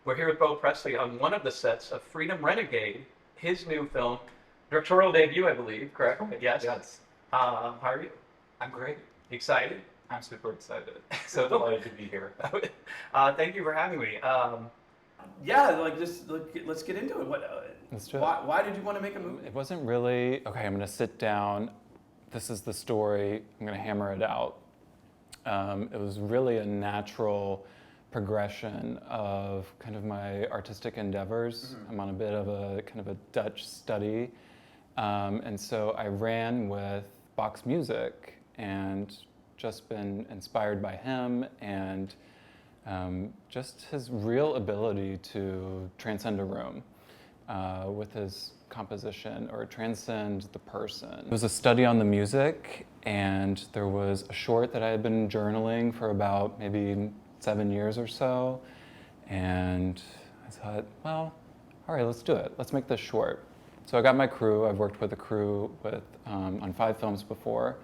We're here with Bo Presley on one of the sets of Freedom Renegade, his new film, directorial debut, I believe, correct? Yes. Yes, How are you? I'm great. Excited? I'm super excited. So delighted to be here. Thank you for having me. Let's get into it. Let's do it. Why did you want to make a movie? It wasn't really, okay, I'm gonna sit down, this is the story, I'm gonna hammer it out. It was really a natural progression of kind of my artistic endeavors. I'm on a bit of a kind of a Dutch study. And so I ran with Bach's music and just been inspired by him and just his real ability to transcend a room with his composition or transcend the person. It was a study on the music, and there was a short that I had been journaling for about maybe 7 years or so, and I thought, well, all right, let's do it. Let's make this short. So I got my crew. I've worked with a crew on 5 films before,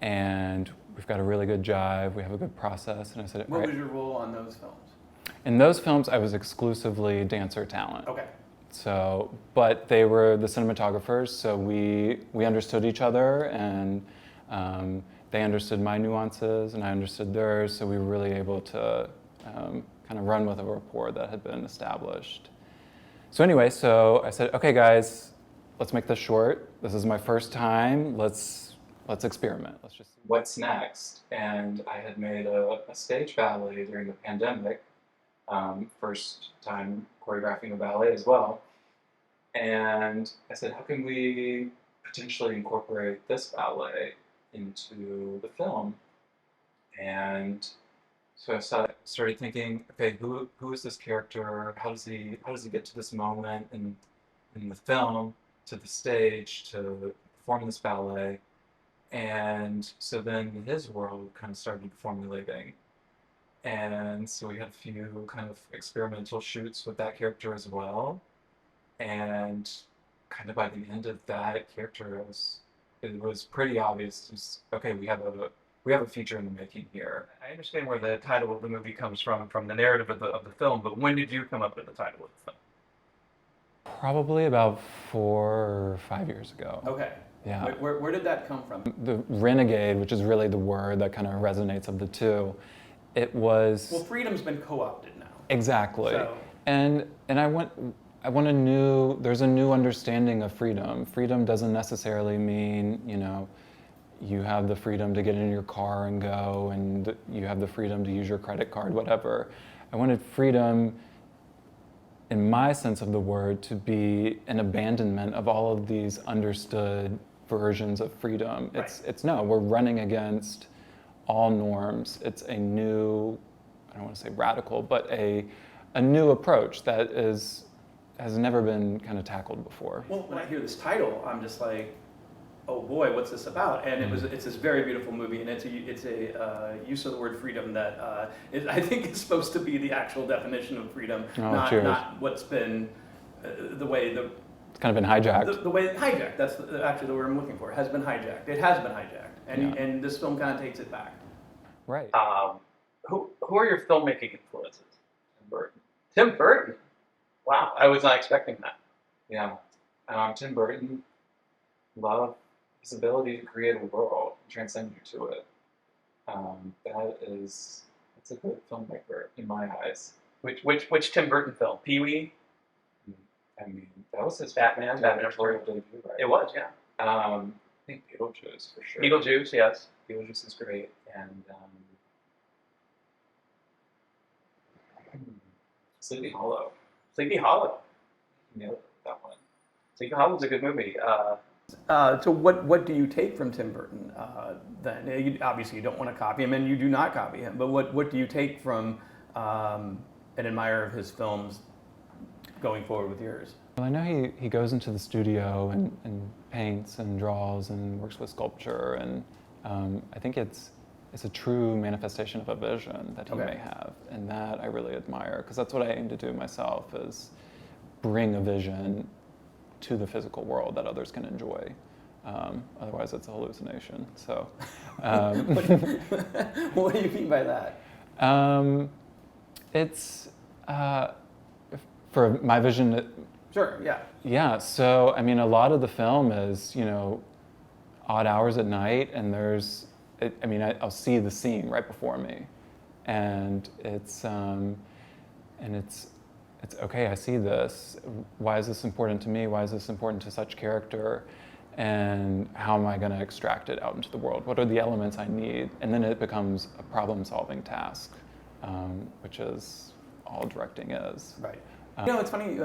and we've got a really good jive. We have a good process, and I said, What was your role on those films? In those films, I was exclusively dancer talent. Okay. So, but they were the cinematographers, so we understood each other, and they understood my nuances, and I understood theirs, so we were really able to kind of run with a rapport that had been established. So anyway, so I said, okay guys, let's make this short. This is my first time, let's experiment. Let's just see. What's next? And I had made a stage ballet during the pandemic, first time choreographing a ballet as well. And I said, how can we potentially incorporate this ballet into the film? And so I started thinking, okay, who is this character? How does he get to this moment in the film, to the stage, to perform this ballet? And so then his world kind of started formulating. And so we had a few kind of experimental shoots with that character as well. And kind of by the end of that character, it was pretty obvious, just, okay, we have a feature in the making here. I understand where the title of the movie comes from the narrative of the film, but when did you come up with the title of the film? Probably about 4 or 5 years ago. Okay. Yeah. Where did that come from? The renegade, which is really the word that kind of resonates of the two, it was... Well, freedom's been co-opted now. Exactly. So. And there's a new understanding of freedom. Freedom doesn't necessarily mean, you have the freedom to get in your car and go, and you have the freedom to use your credit card, whatever. I wanted freedom, in my sense of the word, to be an abandonment of all of these understood versions of freedom. Right. We're running against all norms. It's a new, I don't want to say radical, but a new approach that has never been kind of tackled before. Well, when I hear this title, I'm just like, oh boy, what's this about? And it's this very beautiful movie, and it's a use of the word freedom that I think is supposed to be the actual definition of freedom, not what's been the way the. It's kind of been hijacked. The way hijacked. That's actually the word I'm looking for. Has been hijacked. It has been hijacked, and this film kind of takes it back. Right. Who are your filmmaking influences? Tim Burton. Tim Burton. Wow, I was not expecting that. Yeah. Tim Burton, love his ability to create a world and transcend you to it. That's a good filmmaker in my eyes. Which Tim Burton film? Pee-wee? I mean, that was his Batman directorial debut, right? It was, yeah. I think Beetlejuice for sure. Beetlejuice, yes. Beetlejuice is great, and Sleepy Hollow. Sleepy Hollow. Nailed that one. Sleepy Hollow's a good movie. So what do you take from Tim Burton then? Obviously you don't want to copy him, and you do not copy him, but what do you take from an admirer of his films going forward with yours? Well, I know he goes into the studio and paints and draws and works with sculpture, and I think it's a true manifestation of a vision that he may have, and that I really admire, because that's what I aim to do myself, is bring a vision to the physical world that others can enjoy. Otherwise, it's a hallucination. So, what do you mean by that? It's For my vision, Sure, yeah. yeah. So I mean, a lot of the film is, odd hours at night, and I'll see the scene right before me, and it's okay. I see this. Why is this important to me? Why is this important to such character? And how am I going to extract it out into the world? What are the elements I need? And then it becomes a problem-solving task, which is all directing is. Right. It's funny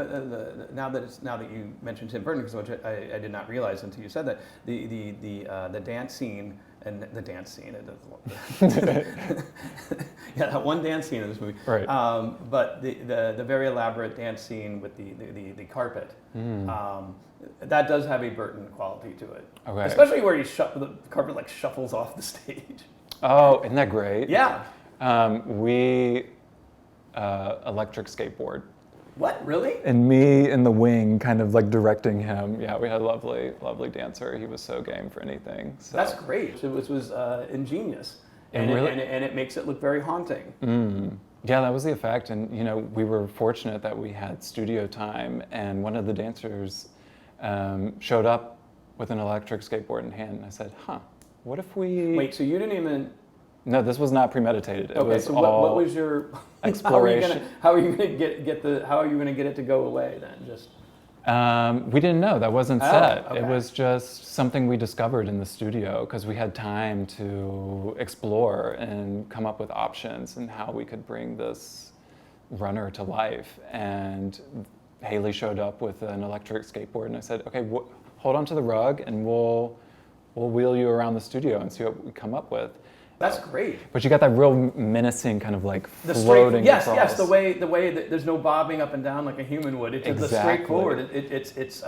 now that you mentioned Tim Burton, because I did not realize until you said that the dance scene and the dance scene. Yeah, that one dance scene in this movie. Right. But the very elaborate dance scene with the carpet. That does have a Burton quality to it. Okay. Especially where the carpet like shuffles off the stage. Oh, isn't that great? Yeah. We electric skateboard. What, really? And me in the wing, kind of like directing him. Yeah, we had a lovely, lovely dancer. He was so game for anything. So. That's great. It was ingenious, and it makes it look very haunting. Yeah, that was the effect. And we were fortunate that we had studio time, and one of the dancers showed up with an electric skateboard in hand. And I said, what if we... Wait, so you didn't even... No, this was not premeditated. It was so all what was your exploration? How are you going to get it to go away then? Just we didn't know. That wasn't set. Okay. It was just something we discovered in the studio because we had time to explore and come up with options and how we could bring this runner to life. And Haley showed up with an electric skateboard, and I said, "Okay, hold on to the rug, and we'll wheel you around the studio and see what we come up with." That's great. But you got that real menacing kind of like the floating yes, across. Yes, the way that there's no bobbing up and down like a human would. It's just the straightforward. It's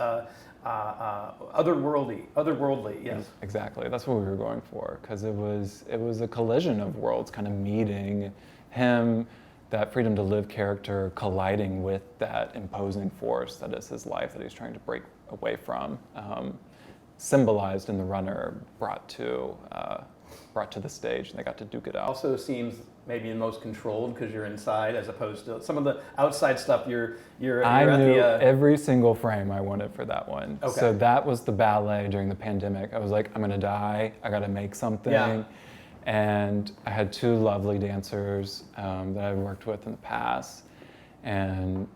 otherworldly. Yes. Exactly. That's what we were going for, because it was a collision of worlds, kind of meeting him, that freedom to live character colliding with that imposing force that is his life that he's trying to break away from, symbolized in the runner, brought to the stage, and they got to duke it out. Also seems maybe the most controlled because you're inside, as opposed to some of the outside stuff. I knew every single frame I wanted for that one. Okay. So that was the ballet during the pandemic. I was like, I'm gonna die. I gotta make something. Yeah. And I had two lovely dancers that I'd worked with in the past, and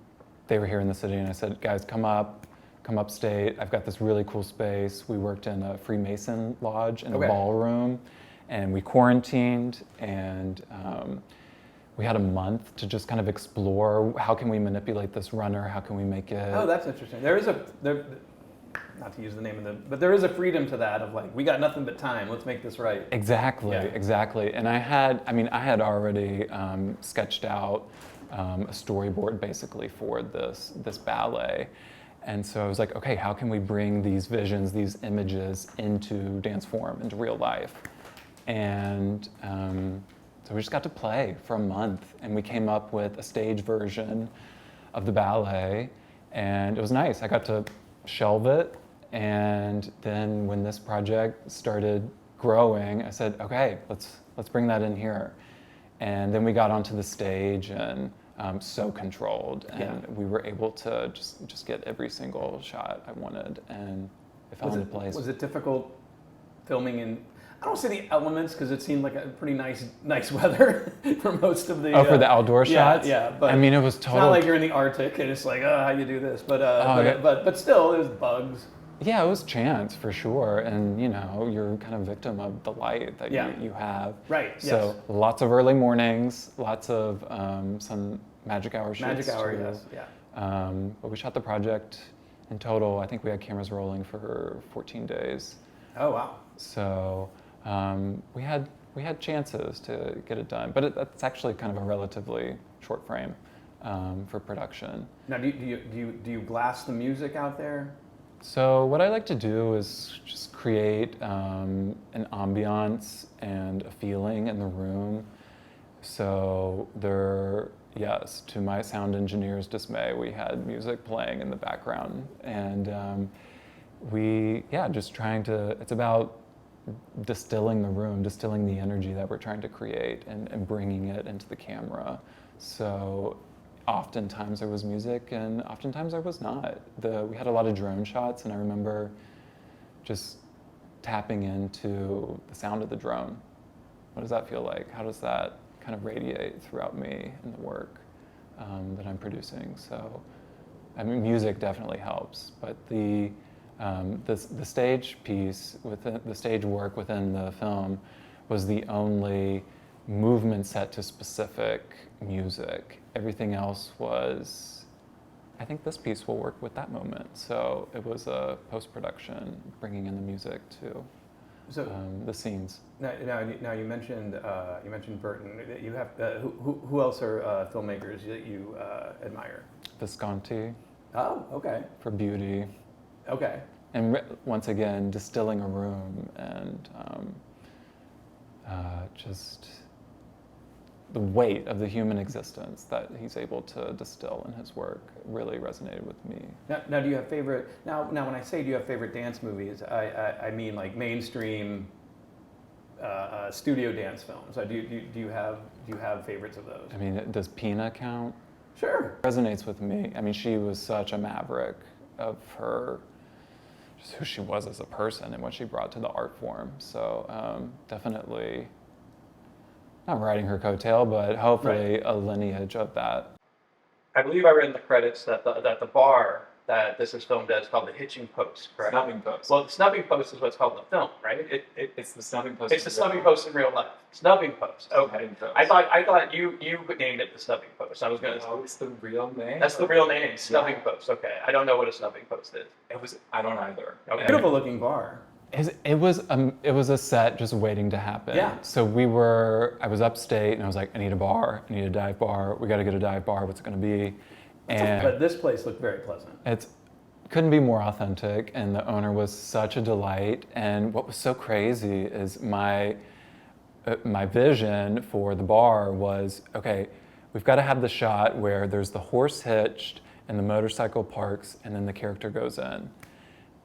they were here in the city. And I said, guys, come upstate. I've got this really cool space. We worked in a Freemason lodge in a ballroom. And we quarantined, and we had a month to just kind of explore how can we manipulate this runner, how can we make it... Oh, that's interesting. There, not to use the name of but there is a freedom to that of like, we got nothing but time, let's make this right. Exactly, yeah. Exactly. And I had already sketched out a storyboard basically for this ballet. And so I was like, okay, how can we bring these visions, these images into dance form, into real life? And so we just got to play for a month, and we came up with a stage version of the ballet, and it was nice. I got to shelve it, and then when this project started growing, I said, okay, let's bring that in here. And then we got onto the stage, and so controlled, and we were able to just get every single shot I wanted, and it fell into place. Was it difficult filming in? I don't see the elements because it seemed like a pretty nice weather for most of the. Oh, for the outdoor shots. Yeah, but I mean, it was total. It's not like you're in the Arctic and it's like, how you do this, but still, there's bugs. Yeah, it was chance for sure, and you're kind of victim of the light that you have. Right. So lots of early mornings, lots of some magic hour shoots. Magic hour, too. yes, yeah. But we shot the project in total. I think we had cameras rolling for 14 days. Oh wow. So we had chances to get it done, but that's actually kind of a relatively short frame for production. Now, do you blast the music out there? So what I like to do is just create an ambiance and a feeling in the room. So yes, to my sound engineer's dismay, we had music playing in the background, and it's about distilling the room, distilling the energy that we're trying to create, and bringing it into the camera. So oftentimes there was music and oftentimes there was not. We had a lot of drone shots, and I remember just tapping into the sound of the drone. What does that feel like? How does that kind of radiate throughout me and the work that I'm producing? So, I mean, music definitely helps, but the stage piece, within the stage work within the film, was the only movement set to specific music. Everything else was, I think this piece will work with that moment. So it was a post-production, bringing in the music to the scenes. Now you mentioned Burton. You have who else are filmmakers that you admire? Visconti. Oh, okay. For beauty. Okay. And once again, distilling a room and just the weight of the human existence that he's able to distill in his work really resonated with me. Now do you have favorite? Now, when I say do you have favorite dance movies, I mean like mainstream studio dance films. Do you have favorites of those? I mean, does Pina count? Sure. Resonates with me. I mean, she was such a maverick of her, just who she was as a person and what she brought to the art form. So definitely, not riding her coattail, but hopefully a lineage of that. I believe I read in the credits that the bar that this is filmed at is called the hitching post, correct? Snubbing post. Well, the snubbing post is what's called the film, right? It's the snubbing post. It's the snubbing post in real life. Snubbing post. Okay. Snubbing post. I thought you named it the snubbing post. I was gonna. Oh, it's the real name. That's the real name. Snubbing post. Okay. I don't know what a snubbing post is. I don't either. Okay. Beautiful looking bar. It was a set just waiting to happen. Yeah. So I was upstate and I was like, I need a bar, I need a dive bar. We got to get a dive bar. What's it going to be? But this place looked very pleasant. Couldn't be more authentic, and the owner was such a delight. And what was so crazy is my vision for the bar was, okay, we've got to have the shot where there's the horse hitched and the motorcycle parks and then the character goes in.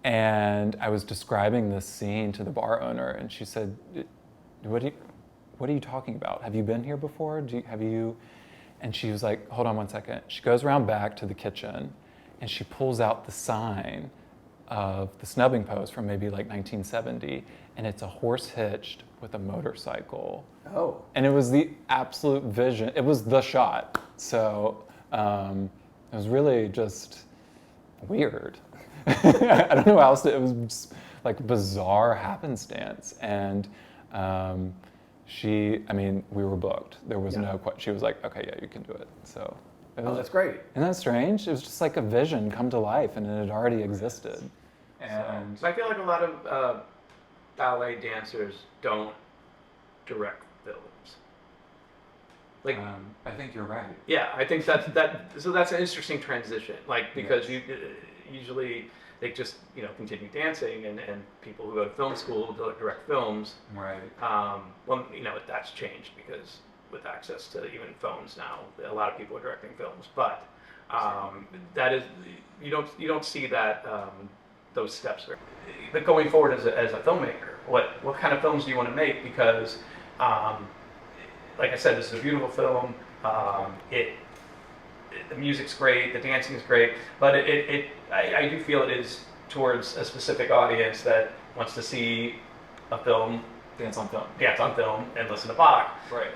And I was describing this scene to the bar owner, and she said, what are you talking about? Have you been here before? And she was like, hold on one second. She goes around back to the kitchen and she pulls out the sign of the snubbing post from maybe like 1970, and it's a horse hitched with a motorcycle. Oh. And it was the absolute vision. It was the shot. So it was really just weird. I don't know how else it was just like bizarre happenstance. And we were booked. There was no question. She was like, okay, yeah, you can do it. So. That's great. Isn't that strange? It was just like a vision come to life, and it had already existed. And I feel like a lot of ballet dancers don't direct films. Like, I think you're right. yeah, I think that's an interesting transition. Like, because you usually they just continue dancing, and people who go to film school direct films. Right. Well, that's changed because with access to even phones now, a lot of people are directing films. But that is you don't see that those steps. But going forward as a filmmaker, what kind of films do you want to make? Because like I said, this is a beautiful film. The music's great, the dancing is great, but I do feel it is towards a specific audience that wants to see a film. Dance on film, and listen to Bach. Right.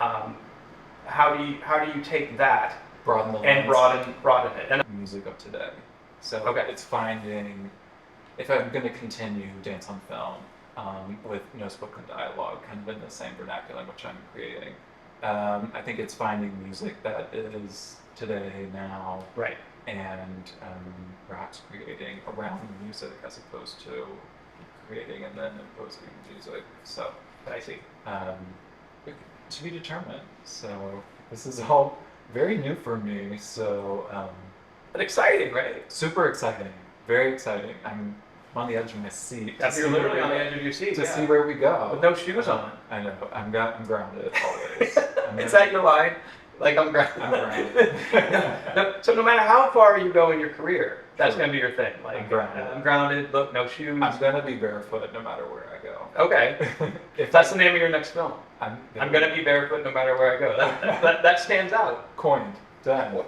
How do you take that broaden the and lens. broaden it? And Music of today. So okay. It's finding, if I'm going to continue dance on film with no spoken dialogue, kind of in the same vernacular in which I'm creating, I think it's finding music that is today, now, right, and perhaps creating around the music as opposed to creating and then imposing music. So I see. To be determined. So this is all very new for me. So But exciting, right? super exciting, very exciting. I'm on the edge of my seat. You're literally on the edge of your seat to see where we go. with no shoes on. I know. I'm grounded always. Is that your line? Like, I'm grounded. I'm grounded. So no matter how far you go in your career, that's going to be your thing. Like, I'm grounded. I'm grounded. Look, no shoes. I'm gonna be barefoot no matter where I go. Okay. If that's the name of your next film, I'm going to be barefoot no matter where I go. That stands out. Coined. Done.